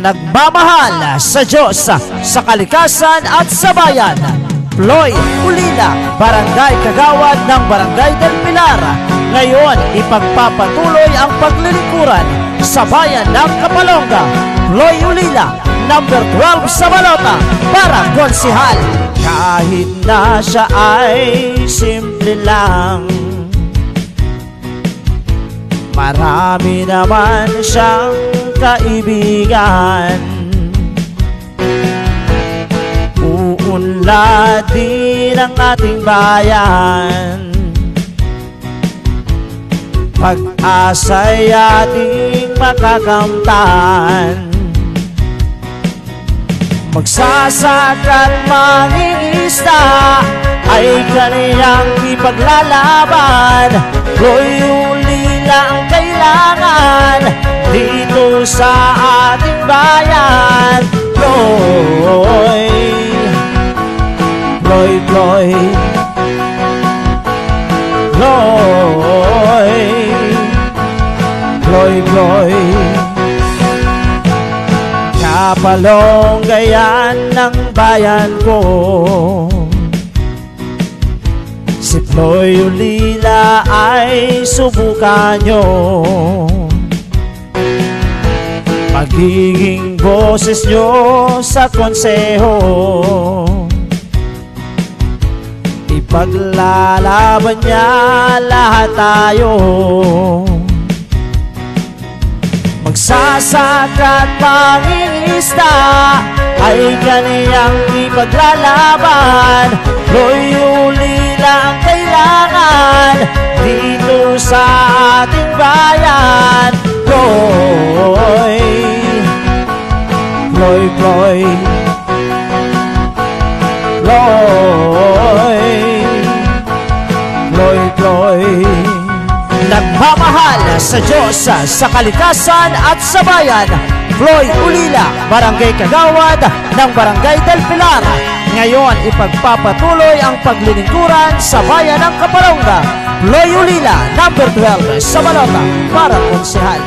Nagmamahal sa Diyos, sa kalikasan at sa bayan. Ploy Ulila, Barangay Kagawad ng Barangay del Pilar. Ngayon, ipagpapatuloy ang paglilingkuran sa bayan ng Kapalonga. Ploy Ulila, number 12 sa balota para konsihal. Kahit na siya ay simple lang, marami naman siyang kaibigan. Uunlad din ang ating bayan, pag-asa'y ating makakamtan. Magsasaka't mangingisda ay kaniyang ipaglalaban. Ploy Ulila ang kailangan dito sa ating bayan. Ploy, Ploy, Ploy, Ploy, Ploy, Ploy. Kapalongga yan ng bayan ko. Si Ploy Ulila ay subukan nyo, magiging boses nyo sa konseho. Ipaglalaban niya lahat tayo. Magsasaka't mangingisda ay kaniyang ipaglalaban. Ploy Ulila ang kailangan dito sa ating bayan. Ploy, Ploy, Ploy, Ploy, Ploy, Ploy. Nagmamahal sa Diyos, sa kalikasan at sa bayan. Ploy Ulila, Barangay Kagawad ng Barangay del Pilar. Ngayon, ipagpapatuloy ang paglilingkuran sa bayan ng Kapalonga. Ploy Ulila, number 12 sa balota para konsihal.